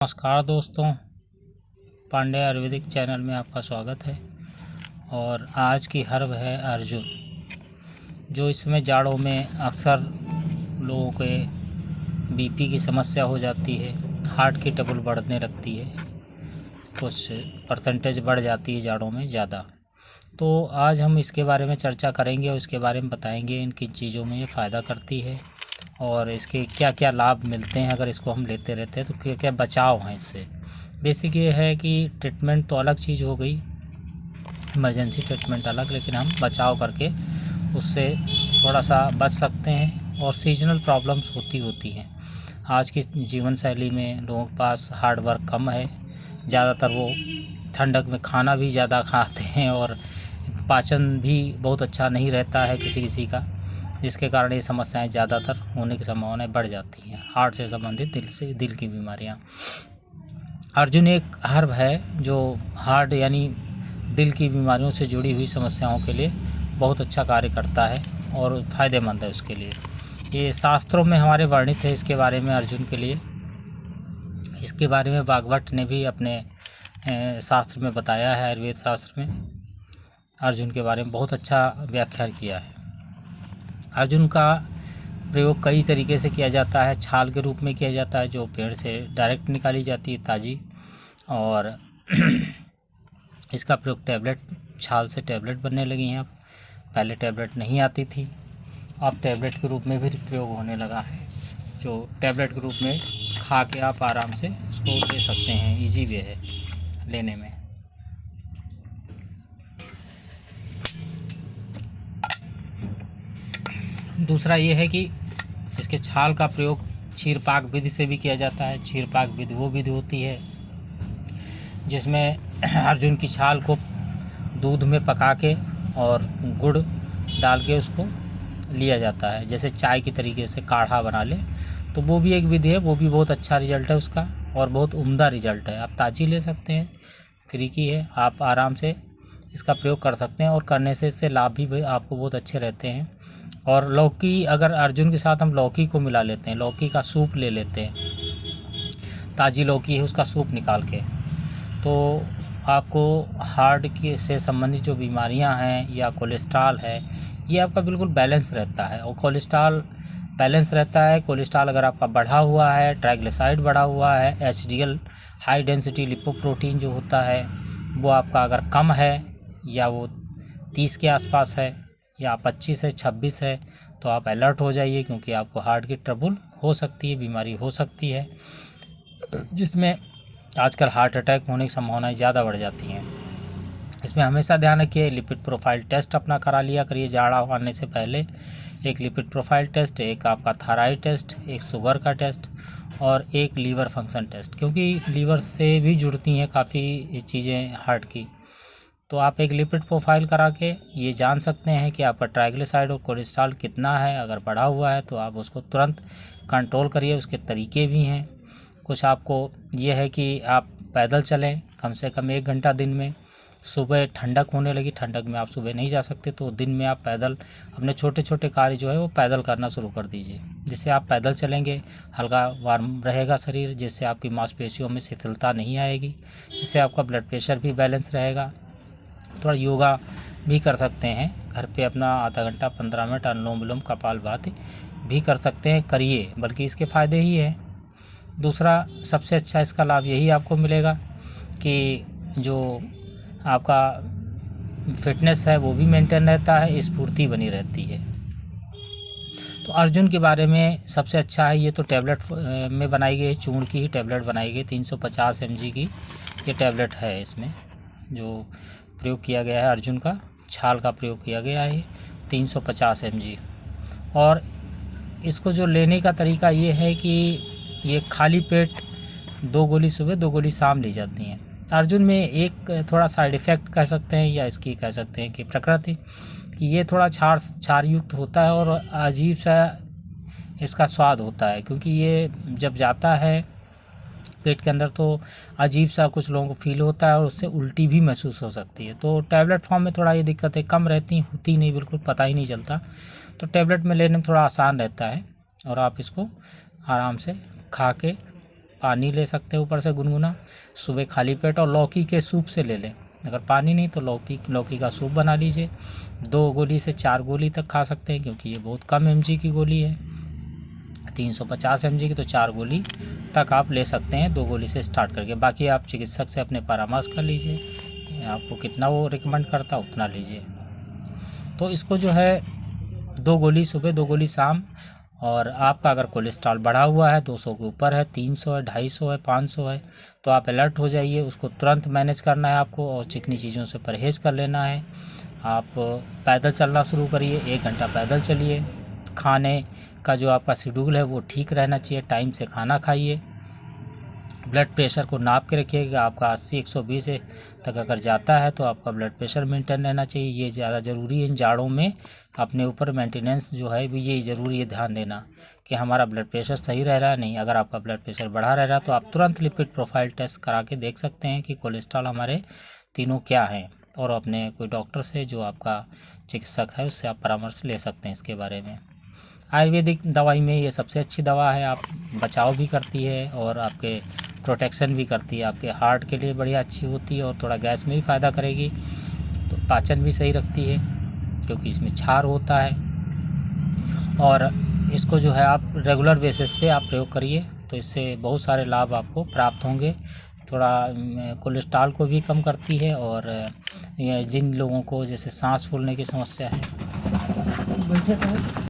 नमस्कार दोस्तों, पांडे आयुर्वेदिक चैनल में आपका स्वागत है। और आज की हर्ब है अर्जुन, जो इसमें जाड़ों में अक्सर लोगों के बीपी की समस्या हो जाती है, हार्ट की ट्रबल बढ़ने लगती है, कुछ परसेंटेज बढ़ जाती है जाड़ों में ज़्यादा। तो आज हम इसके बारे में चर्चा करेंगे और इसके बारे में बताएंगे इन किन चीज़ों में ये फ़ायदा करती है और इसके क्या क्या लाभ मिलते हैं अगर इसको हम लेते रहते हैं, तो क्या क्या बचाव हैं इससे। बेसिक ये है कि ट्रीटमेंट तो अलग चीज़ हो गई, इमरजेंसी ट्रीटमेंट अलग, लेकिन हम बचाव करके उससे थोड़ा सा बच सकते हैं। और सीजनल प्रॉब्लम्स होती हैं। आज की जीवन शैली में लोगों के पास हार्ड वर्क कम है, ज़्यादातर वो ठंडक में खाना भी ज़्यादा खाते हैं और पाचन भी बहुत अच्छा नहीं रहता है किसी किसी का, जिसके कारण ये समस्याएं ज़्यादातर होने की संभावनाएं बढ़ जाती हैं। हार्ट से संबंधित, दिल की बीमारियां। अर्जुन एक हर्ब है जो हार्ट यानी दिल की बीमारियों से जुड़ी हुई समस्याओं के लिए बहुत अच्छा कार्य करता है और फ़ायदेमंद है उसके लिए। ये शास्त्रों में हमारे वर्णित है इसके बारे में, अर्जुन के लिए। इसके बारे में भागवत ने भी अपने शास्त्र में बताया है, आयुर्वेद शास्त्र में अर्जुन के बारे में बहुत अच्छा व्याख्यान किया है। अर्जुन का प्रयोग कई तरीके से किया जाता है। छाल के रूप में किया जाता है, जो पेड़ से डायरेक्ट निकाली जाती है ताज़ी, और इसका प्रयोग टैबलेट, छाल से टैबलेट बनने लगी हैं अब। पहले टैबलेट नहीं आती थी, अब टैबलेट के रूप में भी प्रयोग होने लगा है, जो टैबलेट के रूप में खा के आप आराम से उसको ले सकते हैं। ईजी वे है लेने में। दूसरा ये है कि इसके छाल का प्रयोग क्षीरपाक विधि से भी किया जाता है। क्षीरपाक विधि वो विधि होती है जिसमें अर्जुन की छाल को दूध में पका के और गुड़ डाल के उसको लिया जाता है, जैसे चाय की तरीके से काढ़ा बना ले। तो वो भी एक विधि है, वो भी बहुत अच्छा रिजल्ट है उसका और बहुत उम्दा रिजल्ट है। आप ताज़ी ले सकते हैं, फ्री की है, आप आराम से इसका प्रयोग कर सकते हैं और करने से इससे लाभ भी आपको बहुत अच्छे रहते हैं। और लौकी, अगर अर्जुन के साथ हम लौकी को मिला लेते हैं, लौकी का सूप ले लेते हैं, ताज़ी लौकी है उसका सूप निकाल के, तो आपको हार्ट के से संबंधित जो बीमारियां हैं या कोलेस्ट्रॉल है, ये आपका बिल्कुल बैलेंस रहता है। और कोलेस्ट्रॉल बैलेंस रहता है। कोलेस्ट्रॉल अगर आपका बढ़ा हुआ है, ट्राइग्लिसराइड बढ़ा हुआ है, एचडीएल हाई डेंसिटी लिपोप्रोटीन जो होता है वो आपका अगर कम है या वो 30 के आसपास है या 25 है, 26 है, तो आप अलर्ट हो जाइए, क्योंकि आपको हार्ट की ट्रबल हो सकती है, बीमारी हो सकती है, जिसमें आजकल हार्ट अटैक होने की संभावनाएं ज़्यादा बढ़ जाती हैं। इसमें हमेशा ध्यान रखिए, लिपिड प्रोफाइल टेस्ट अपना करा लिया करिए जाड़ा आने से पहले। एक लिपिड प्रोफाइल टेस्ट, एक आपका थायराइड टेस्ट, एक शुगर का टेस्ट और एक लीवर फंक्शन टेस्ट, क्योंकि लीवर से भी जुड़ती हैं काफ़ी चीज़ें हार्ट की। तो आप एक लिपिड प्रोफाइल करा के ये जान सकते हैं कि आपका ट्राइग्लिसराइड और कोलेस्ट्रॉल कितना है। अगर बढ़ा हुआ है तो आप उसको तुरंत कंट्रोल करिए। उसके तरीके भी हैं कुछ। आपको ये है कि आप पैदल चलें कम से कम 1 घंटा दिन में। सुबह ठंडक होने लगी, ठंडक में आप सुबह नहीं जा सकते, तो दिन में आप पैदल अपने छोटे छोटे कार्य जो है वो पैदल करना शुरू कर दीजिए। जिससे आप पैदल चलेंगे, हल्का वार्म रहेगा शरीर, जिससे आपकी मांसपेशियों में शिथिलता नहीं आएगी, जिससे आपका ब्लड प्रेशर भी बैलेंस रहेगा। थोड़ा योगा भी कर सकते हैं घर पे, अपना आधा घंटा 15 मिनट अनुलोम विलोम कपालभाति भी कर सकते हैं, करिए, बल्कि इसके फ़ायदे ही हैं। दूसरा सबसे अच्छा इसका लाभ यही आपको मिलेगा कि जो आपका फिटनेस है वो भी मेंटेन रहता है, स्फूर्ति बनी रहती है। तो अर्जुन के बारे में सबसे अच्छा है, ये तो टैबलेट में बनाई गई, चूर्ण की ही टैबलेट बनाई गई, 350 mg की ये टैबलेट है। इसमें जो प्रयोग किया गया है अर्जुन का, छाल का प्रयोग किया गया है 350 mg। और इसको जो लेने का तरीका ये है कि ये खाली पेट 2 गोली सुबह 2 गोली शाम ली जाती हैं। अर्जुन में एक थोड़ा साइड इफ़ेक्ट कह सकते हैं या इसकी कह सकते हैं कि प्रकृति कि ये थोड़ा क्षार युक्त होता है और अजीब सा इसका स्वाद होता है, क्योंकि ये जब जाता है पेट के अंदर तो अजीब सा कुछ लोगों को फील होता है और उससे उल्टी भी महसूस हो सकती है। तो टैबलेट फॉर्म में थोड़ा ये दिक्कतें कम रहती, होती नहीं, बिल्कुल पता ही नहीं चलता। तो टैबलेट में लेने में थोड़ा आसान रहता है और आप इसको आराम से खा के पानी ले सकते हैं ऊपर से गुनगुना सुबह खाली पेट, और लौकी के सूप से ले लें। अगर पानी नहीं तो लौकी का सूप बना लीजिए। 2 गोली से 4 गोली तक खा सकते हैं, क्योंकि ये बहुत कम mg की गोली है, 350 mg की, तो 4 गोली तक आप ले सकते हैं 2 गोली से स्टार्ट करके। बाकी आप चिकित्सक से अपने परामर्श कर लीजिए, आपको कितना वो रिकमेंड करता उतना लीजिए। तो इसको जो है 2 गोली सुबह 2 गोली शाम। और आपका अगर कोलेस्ट्रॉल बढ़ा हुआ है, 200 के ऊपर है, 300 है, 250 है, 500 है, तो आप अलर्ट हो जाइए। उसको तुरंत मैनेज करना है आपको, और चिकनी चीज़ों से परहेज़ कर लेना है। आप पैदल चलना शुरू करिए, 1 घंटा पैदल चलिए। खाने का जो आपका शेड्यूल है वो ठीक रहना चाहिए, टाइम से खाना खाइए। ब्लड प्रेशर को नाप के रखिएगा, आपका 80-120 तक अगर जाता है तो आपका ब्लड प्रेशर मेंटेन रहना चाहिए। ये ज़्यादा ज़रूरी है इन जाड़ों में, अपने ऊपर मेंटेनेंस जो है भी ये ज़रूरी है, ध्यान देना कि हमारा ब्लड प्रेशर सही रह रहा है नहीं। अगर आपका ब्लड प्रेशर बढ़ा रह रहा है तो आप तुरंत लिपिड प्रोफाइल टेस्ट करा के देख सकते हैं कि कोलेस्ट्रॉल हमारे तीनों क्या हैं, और अपने कोई डॉक्टर से जो आपका चिकित्सक है उससे आप परामर्श ले सकते हैं इसके बारे में। आयुर्वेदिक दवाई में ये सबसे अच्छी दवा है, आप बचाव भी करती है और आपके प्रोटेक्शन भी करती है, आपके हार्ट के लिए बढ़िया अच्छी होती है, और थोड़ा गैस में भी फ़ायदा करेगी, तो पाचन भी सही रखती है क्योंकि इसमें क्षार होता है। और इसको जो है आप रेगुलर बेसिस पे आप प्रयोग करिए, तो इससे बहुत सारे लाभ आपको प्राप्त होंगे। थोड़ा कोलेस्ट्रॉल को भी कम करती है, और जिन लोगों को जैसे सांस फूलने की समस्या है